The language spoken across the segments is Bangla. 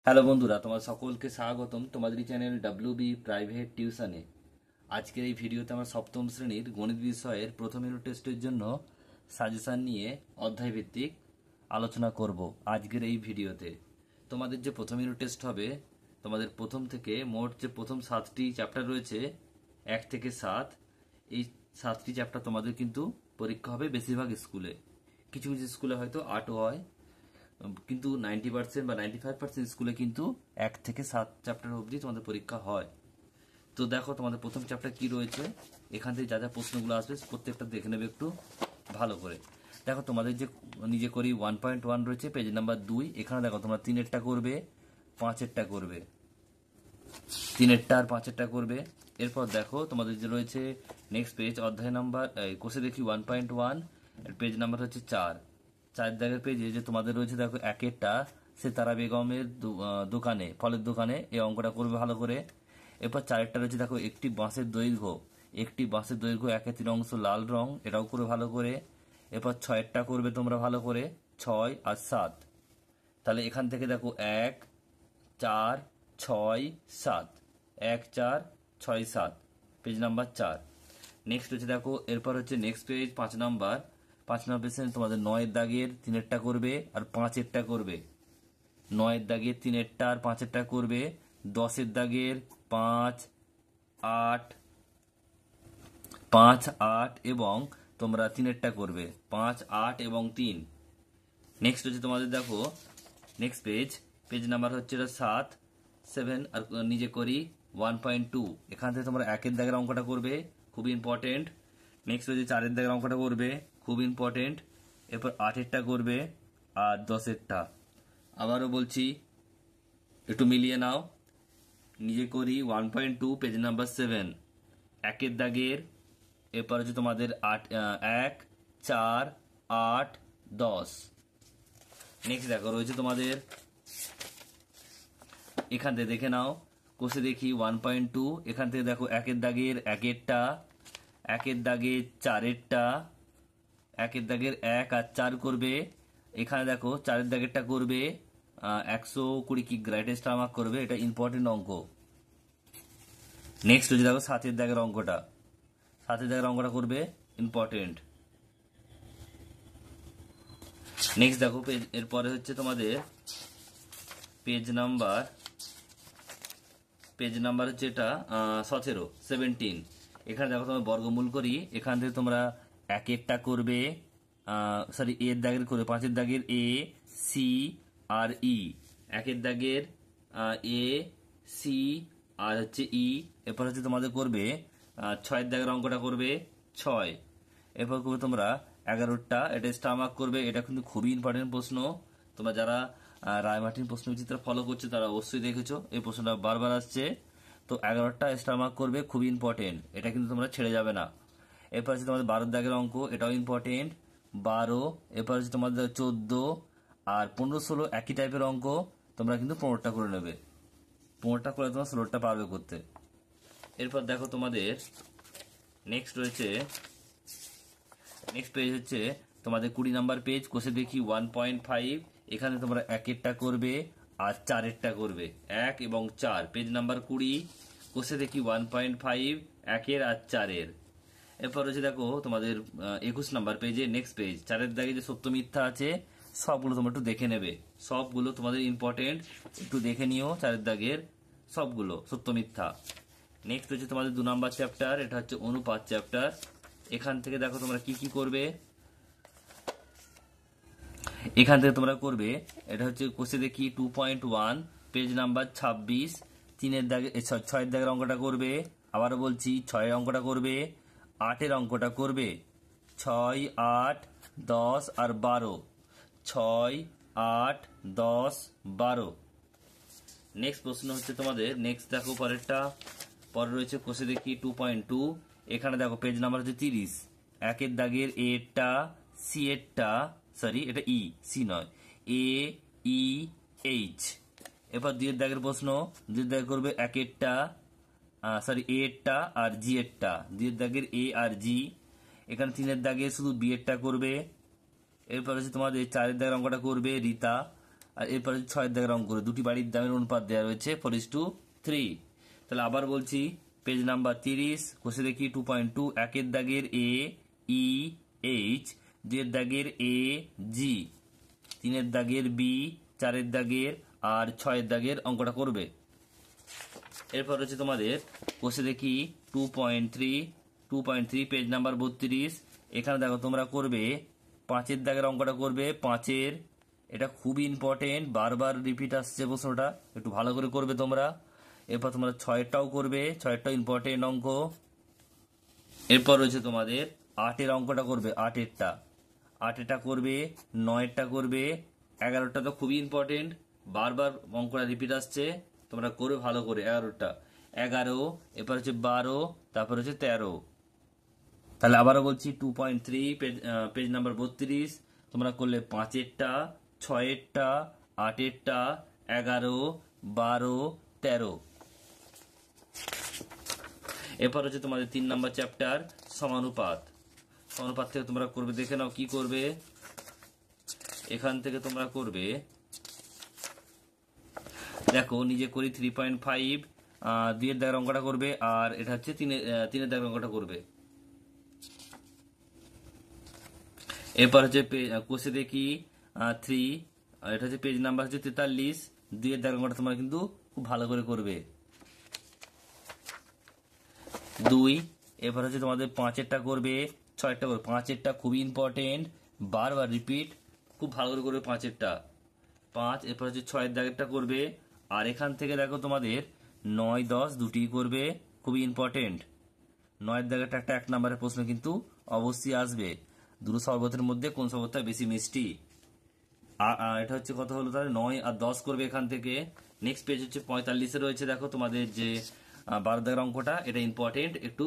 হ্যালো বন্ধুরা, তোমার সকলকে স্বাগতম তোমাদের চ্যানেল ডাব্লিউবি প্রাইভেট টিউশনে। আজকের এই ভিডিওতে আমরা সপ্তম শ্রেণীর গণিত বিষয়ের প্রথম ইউনিট টেস্টের জন্য সাজেশান নিয়ে অধ্যায়ভিত্তিক আলোচনা করব। আজকের এই ভিডিওতে তোমাদের যে প্রথম ইউনিট টেস্ট হবে, তোমাদের প্রথম থেকে মোট যে প্রথম 7টি চ্যাপ্টার রয়েছে 1 থেকে 7, এই 7টি চ্যাপ্টার তোমাদের কিন্তু পরীক্ষা হবে বেশিরভাগ স্কুলে। কিছু কিছু স্কুলে হয়তো 8ও হয়, কিন্তু 90% বা 95% স্কুলে কিন্তু 1 থেকে 7 চ্যাপ্টার অবধি তোমাদের পরীক্ষা হয়। তো দেখো তোমাদের প্রথম চ্যাপ্টার কি রয়েছে, এখান থেকে যা যা প্রশ্নগুলো আসবে প্রত্যেকটা দেখে নেবে একটু ভালো করে। দেখো তোমাদের যে নিজে করি 1.1 রয়েছে পেজ নাম্বার 2, এখানে দেখো তোমরা 3-এরটা করবে, 5-এরটা করবে, 3-এরটা আর 5-এরটা করবে। এরপর দেখো তোমাদের যে রয়েছে নেক্সট পেজ অধ্যায় নাম্বার কোষে দেখি 1.1 পেজ নাম্বার হচ্ছে 4 দাগের পেজে যে তোমাদের রয়েছে দেখো 1-এরটা সে তারা বেগমের দোকানে, ফলের দোকানে, এই অঙ্কটা করবে ভালো করে। এরপর 4-এরটা রয়েছে দেখো একটি বাঁশের দৈর্ঘ্য, 1-এর 3 অংশ লাল রং, এটাও করে ভালো করে। এরপর 6-এরটা করবে তোমরা ভালো করে, 6 আর 7। তাহলে এখান থেকে দেখো 1 4 6 7, 1 4 6 7, পেজ নাম্বার 4। নেক্সট হচ্ছে দেখো এরপর হচ্ছে নেক্সট পেজ 5 নাম্বার পেজে তোমাদের 9-এর দাগের 3-এরটা করবে আর 5-এরটা করবে, 9-এর দাগের 3-এরটা আর 5-এরটা করবে। 10-এর দাগের 5 8 5 8 এবং তোমরা 3-এরটা করবে, 5 8 এবং 3। নেক্সট হচ্ছে তোমাদের দেখো নেক্সট পেজ নাম্বার হচ্ছে 7 আর নিজে করি 1.2, এখান থেকে তোমরা 1-এর দাগের অঙ্কটা করবে, খুব ইম্পর্টেন্ট। নেক্সট হচ্ছে 4-এর দাগের অঙ্কটা করবে, খুব ইম্পর্টেন্ট। এরপর 8-এরটা করবে আর 10-এরটা। আবারও বলছি একটু মিলিয়ে নাও, নিজে করি 1.2 পেজ নাম্বার 7, 1-এর দাগের। এরপর হচ্ছে তোমাদের 1 4 8 10। নেক্সট দেখো রয়েছে তোমাদের এখান থেকে দেখে নাও, কোষে দেখি 1.2, এখান থেকে দেখো 1-এর দাগের 1-এরটা, 1-এর দাগের 4-এরটা, 1-এর দাগের 1 আর 4 করবে। এখানে দেখো 4-এর দাগেরটা করবে 120 কি গ্রেটেস্ট মার্ক করবে, এটা ইম্পর্টেন্ট অঙ্ক। নেক্সট হচ্ছে দেখো 7-এর দাগের অঙ্কটা, 7-এর দাগের অঙ্কটা করবে, ইম্পর্টেন্ট। নেক্সট দেখো এরপরে হচ্ছে তোমাদের পেজ নাম্বার হচ্ছে এটা 17। এখানে দেখো তোমার বর্গমূল করি, এখান থেকে তোমরা 1-এরটা করবে, সরি এর দাগের করবে, 5-এর দাগের এ সি আর ই, 1-এর দাগের এ সি আর হচ্ছে ই। এরপর হচ্ছে তোমাদের করবে 6-এর দাগের অঙ্কটা করবে 6। এরপর করবে তোমরা 11টা, এটা স্টার মার্ক করবে, এটা কিন্তু খুবই ইম্পর্টেন্ট প্রশ্ন। তোমরা যারা রায়মার্টিন প্রশ্নবিচিত্র ফলো করছে তারা অবশ্যই দেখেছো, এই প্রশ্নটা বারবার আসছে। তো 11টা স্টার মার্ক করবে, খুবই ইম্পর্টেন্ট, এটা কিন্তু তোমরা ছেড়ে যাবে না। এরপর হচ্ছে তোমাদের 12-এর দাগের অঙ্ক, এটাও ইম্পর্টেন্ট, 12। এরপর হচ্ছে তোমাদের 14 আর 15 16 একই টাইপের অঙ্ক, তোমরা কিন্তু 15টা করে নেবে, 15টা করে তোমরা 16টা পারবে করতে। এরপর দেখো তোমাদের নেক্সট পেজ হচ্ছে তোমাদের 20 নাম্বার পেজ, কোষে দেখি 1.5, এখানে তোমরা 1-এরটা করবে আর 4-এরটা করবে, 1 এবং 4, পেজ নাম্বার 20, কোষে দেখি 1.5, 1-এর আর 4-এর। এরপর হচ্ছে দেখো তোমাদের 21 নাম্বার পেজে নেক্সট পেজ 4-এর দাগে যে সত্য মিথ্যা আছে সবগুলো তোমরা একটু দেখে নেবে, সবগুলো তোমাদের ইম্পর্টেন্ট, একটু দেখে নিও 4-এর দাগের সবগুলো সত্য মিথ্যা। নেক্সট হচ্ছে তোমাদের 2 নাম্বার চ্যাপ্টার, এটা হচ্ছে অনুপাত চ্যাপ্টার। এখান থেকে দেখো তোমরা কি করবে, এখান থেকে তোমরা করবে, এটা হচ্ছে কোষে দেখি 2.1 পেজ নাম্বার 26, 3-এর দাগে 6-এর দাগের অঙ্কটা করবে, আবারও বলছি 6-এর অঙ্কটা করবে, 8-এর অঙ্কটা করবে, 6 8 10 আর 12, 6 8 10 12। নেক্সট প্রশ্ন হচ্ছে তোমাদের নেক্সট দেখো পরে রয়েছে কোষে দেখি 2.2, এখানে দেখো পেজ নাম্বার হচ্ছে 30, 1-এর দাগের এরটা সি এরটা, সরি এটা ই সি নয়, এ ই এইচ। এরপর 2-এর দাগের প্রশ্ন, 2-এর দাগে করবে 1-এরটা সরি এরটা আর জি এরটা, 2-এর দাগের এ আর জি। এখানে 3-এর দাগে শুধু বি এরটা করবে। এরপর হচ্ছে তোমাদের 4-এর দাগের অঙ্কটা করবে রীতা, আর এরপর 6 দাগের অঙ্ক করে দুটি বাড়ির দামের অনুপাত দেওয়া রয়েছে 4:3। তাহলে আবার বলছি, পেজ নাম্বার 30, কোষে দেখি 2.2, 1 দাগের এ ই এইচ, 2 দাগের এ জি, 3 দাগের বি, 4 দাগের আর 6 দাগের অঙ্কটা করবে। এরপর হচ্ছে তোমাদের কোষে দেখি 2.3, পেজ নাম্বার 32। এখানে দেখো তোমরা করবে 5 দাগের অঙ্কটা করবে। 5, এটা খুবই ইম্পর্টেন্ট, বারবার রিপিট আসছে প্রশ্নটা, একটু ভালো করে করবে তোমরা। এরপর তোমরা 6টাও করবে, 6টাও ইম্পর্টেন্ট অঙ্ক। এরপর রয়েছে তোমাদের 8 অঙ্কটা করবে, 8টা করবে, 9টা করবে, 11টা তো খুবই ইম্পর্টেন্ট, বারবার অঙ্কটা রিপিট আসছে, তোমরা করবে ভালো করে। 11, এরপর হচ্ছে 12, তারপর হচ্ছে 13। তাহলে আবারও বলছি 2.3, পেজ নাম্বার 32, তোমরা করলে 5টা, 6টা, 8টা, 11, 12, 13। এরপর হচ্ছে তোমাদের 3 নম্বর চ্যাপ্টার সমানুপাত। সমানুপাত থেকে তোমরা করবে, দেখে নাও কি করবে। এখান থেকে তোমরা করবে, দেখো নিজে করি 3.5, 2 দাগের অঙ্কটা করবে, আর এটা হচ্ছে 3 দাগের অঙ্কটা করবে। এরপর হচ্ছে কোষে দেখি 3, এটা হচ্ছে পেজ নাম্বার হচ্ছে 43, 2 দাগের অঙ্কটা তোমরা কিন্তু খুব ভালো করে করবে। 2, এরপর হচ্ছে তোমাদের 5টা করবে, 6টা করবে। 5টা খুবই ইম্পর্টেন্ট, বারবার রিপিট, খুব ভালো করে করবে 5টা। 5, এরপর হচ্ছে 6 দাগেরটা করবে। আর এখান থেকে দেখো তোমাদের 9, 10 দুটি করবে, খুবই ইম্পর্টেন্ট। 9 দাগেরটা একটা 1 নম্বরের প্রশ্ন কিন্তু অবশ্যই আসবে, দুটো শরবতের মধ্যে কোন শরবতটা বেশি মিষ্টি। এটা হচ্ছে কত হলো, তাহলে 9 আর 10 করবে এখান থেকে। নেক্সট পেজ হচ্ছে 45 রয়েছে, দেখো তোমাদের যে 12 দাগের অঙ্কটা, এটা ইম্পর্টেন্ট, একটু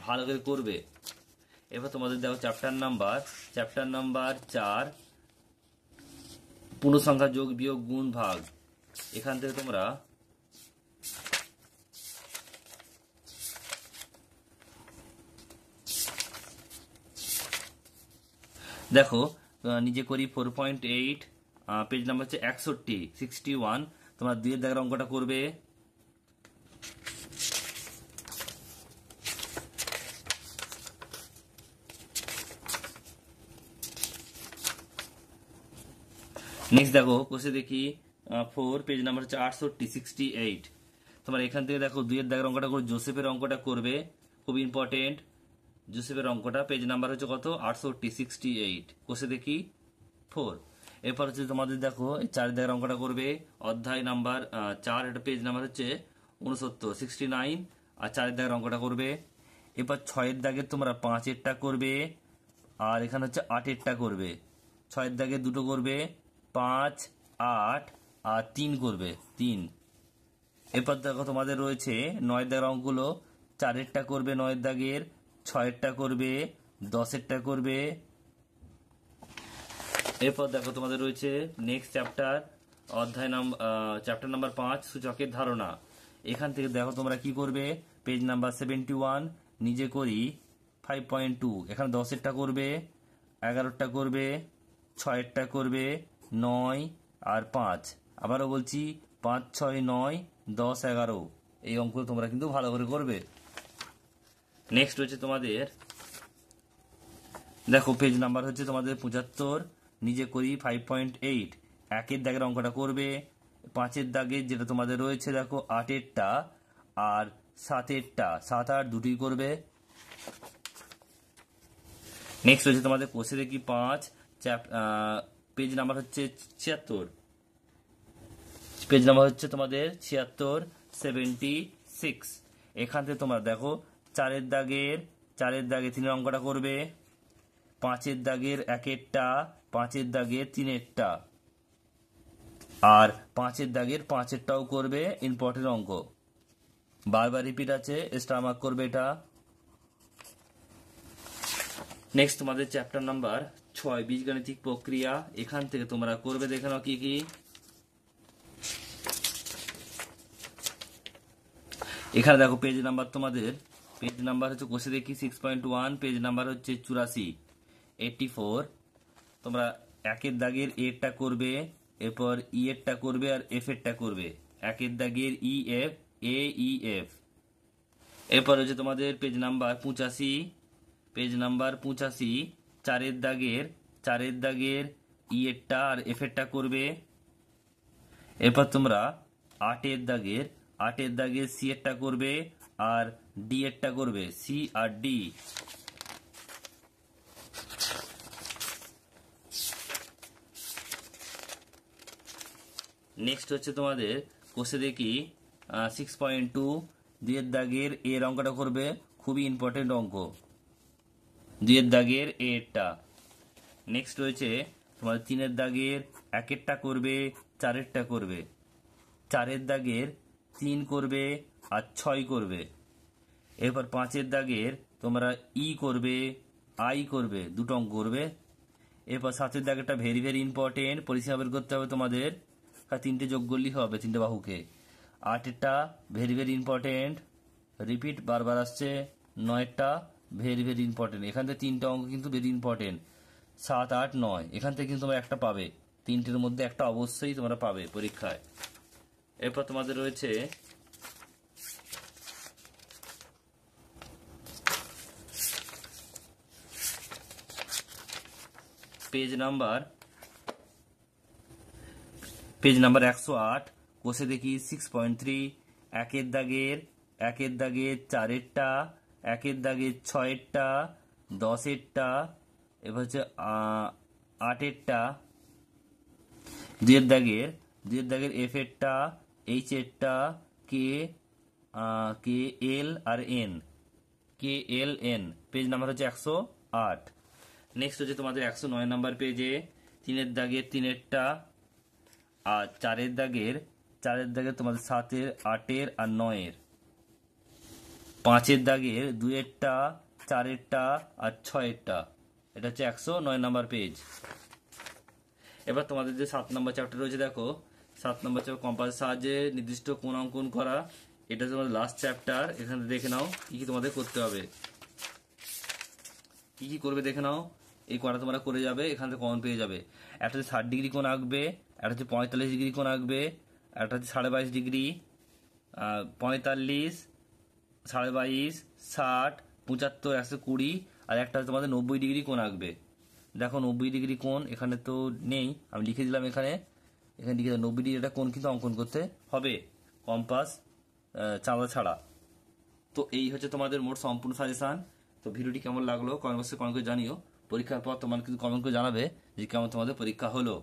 ভালো করে করবে। এবার তোমাদের দেখো চ্যাপ্টার নাম্বার 4, পূর্ণ সংখ্যা যোগ বিয়োগ গুণ ভাগ। এখান থেকে তোমরা দেখো নিজে করি 4.8, পেজ নাম্বার হচ্ছে 61, তোমরা 2 দাগের অঙ্কটা করবে। নেক্সট দেখো কোষে দেখি 4, পেজ নাম্বার হচ্ছে 68, তোমার এখান থেকে দেখো 2 দাগের অঙ্কটা করে জোসেফের অঙ্কটা করবে, খুব ইম্পর্টেন্ট। জোসেফের অঙ্কটা পেজ নাম্বার হচ্ছে কত, 68, কোষে দেখি 4। এরপর হচ্ছে তোমাদের দেখো 4 দাগের অঙ্কটা করবে, অধ্যায় নাম্বার 4, এটা পেজ নাম্বার হচ্ছে 69, আর 4 দাগের অঙ্কটা করবে। এরপর 6 দাগের তোমরা 5টা করবে, আর এখানে হচ্ছে 8টা করবে। 6 দাগের দুটো করবে, 5, 8 আর 3 করবে, 3। এরপর দেখো তোমাদের রয়েছে 9 দাগের অঙ্কগুলো, 4টা করবে 9 দাগের, 6টা করবে, 10টা করবে। এরপর দেখো তোমাদের রয়েছে নেক্সট চ্যাপ্টার, চ্যাপ্টার নাম্বার 5, সূচকের ধারণা। এখান থেকে দেখো তোমরা কি করবে, পেজ নাম্বার 71, নিজে করি 5.2, এখানে 10টা করবে, 11টা করবে, 6টা করবে, 9 আর 5। আবারও বলছি 5, 6, 9, 10, 11, এই অঙ্ক তোমরা কিন্তু ভালো করে করবে। নেক্সট হচ্ছে তোমাদের দেখো পেজ নাম্বার হচ্ছে তোমাদের 75, নিজে করি 5.8, 1 দাগের অঙ্কটা করবে। 5 দাগের যেটা তোমাদের রয়েছে দেখো 8টা আর 7টা, 7 আর দুটি করবে। নেক্সট হচ্ছে তোমাদের কোষে দেখি 5, পেজ নাম্বার হচ্ছে 76, পেজ নাম্বার হচ্ছে তোমাদের 76, 76। এখান থেকে তোমরা দেখো 4 দাগের 3 অঙ্কটা করবে, 5 দাগের 1টা, 5 দাগের 3টা, আর 5 দাগের 5টাও করবে, ইম্পর্টেন্ট অঙ্ক, বারবার রিপিট আছে, স্টার মার্ক করবে এটা। নেক্সট তোমাদের চ্যাপ্টার নাম্বার 6, বীজগাণিতিক প্রক্রিয়া। এখান থেকে তোমরা করবে, দেখে নাও কি কি। এখানে দেখো পেজ নাম্বার তোমাদের, পেজ নাম্বার হচ্ছে কোষে দেখি 6.1, পেজ নাম্বার হচ্ছে 84, 84। তোমরা 1 দাগের এরটা করবে, এরপর ই এরটা করবে আর এফ এরটা করবে, একের দাগের ই এফ, এ ই এফ। এরপর হচ্ছে তোমাদের পেজ নাম্বার 85, পেজ নাম্বার 85, চারের দাগের ই এরটা আর এফ এরটা করবে। এরপর তোমরা আটের দাগের সি এরটা করবে আর ডি এরটা করবে, সি আর ডি। নেক্সট হচ্ছে তোমাদের কোষে দেখি 6.2, 2 এর দাগের এর অঙ্কটা করবে, খুবই ইম্পর্টেন্ট অঙ্ক, 2 এর দাগের এরটা। নেক্সট রয়েছে তোমাদের 3 এর দাগের একেরটা করবে, 4 এরটা করবে, 4 এর দাগের 3 করবে আর 6 করবে। এরপর 5 এর দাগের তোমরা ই করবে, আই করবে, দুটো অঙ্ক করবে। এরপর 7 এর দাগেরটা ভেরি ভেরি ইম্পর্টেন্ট, পরিসীমা বের করতে হবে তোমাদের, 3টে যোগ করলেই হবে 3টে বাহুকে। 8 এরটা ভেরি ভেরি ইম্পর্টেন্ট, রিপিট বারবার আসছে। 9 এরটা ভেরি ভেরি ইম্পর্টেন্ট, এখান থেকে 3টে অঙ্ক কিন্তু ভেরি ইম্পর্টেন্ট, 7, 8, 9, এখান থেকে কিন্তু তোমরা একটা পাবে, 3টের মধ্যে একটা অবশ্যই তোমরা পাবে পরীক্ষায়। এরপর তোমাদের রয়েছে পেজ নাম্বার 108, কোষে দেখি 6.3, একের দাগের 4 এরটা, একের দাগের 6 এরটা, 10 এরটা, এবার হচ্ছে 8 এরটা, 2 এর দাগের এফ এরটা, এইচ এরটা, কে এল আর এন, পেজ নাম্বার হচ্ছে 108। নেক্সট হচ্ছে তোমাদের 109 নাম্বার পেজে 3 এর দাগের 3 এরটা আর 4 এর দাগের তোমাদের 7 এর, 8 এর আর 9 এর, 5 এর দাগের 2 এরটা, 4 এরটা আর 6 এরটা। এটা হচ্ছে 109 নাম্বার পেজ। এবার তোমাদের যে 7 নম্বর চ্যাপ্টার রয়েছে, দেখো 7 নম্বর চ্যাপ্টার কম্পাসের সাহায্যে নির্দিষ্ট কোণ অঙ্কন করা, এটা তোমাদের লাস্ট চ্যাপ্টার। এখানে দেখে নাও কি কি তোমাদের করতে হবে, কি কি করবে দেখে নাও। এই কটা তোমরা করে যাবে, এখান থেকে কমন পেয়ে যাবে। একটা হচ্ছে 60 ডিগ্রি কোণ আঁকবে, একটা হচ্ছে 45 ডিগ্রি কোণ আঁকবে, একটা হচ্ছে 22.5 ডিগ্রি, 45, 22.5, 60, 75, 120, আর একটা হচ্ছে তোমাদের 90 ডিগ্রি কোণ আঁকবে। দেখো 90 ডিগ্রি কোণ এখানে তো নেই, আমি লিখে দিলাম এখানে লিখে 90 ডিগ্রি একটা কোণ কিন্তু অঙ্কন করতে হবে, কম্পাস চাঁদা ছাড়া। তো এই হচ্ছে তোমাদের মোট সম্পূর্ণ সাজেশন। তো ভিডিওটি কেমন লাগলো কমেন্ট বক্সে কমেন্ট করে জানিও। পরীক্ষার পর তোমার কিন্তু কমেন্ট করে জানাবে যে কেমন তোমাদের পরীক্ষা হলো।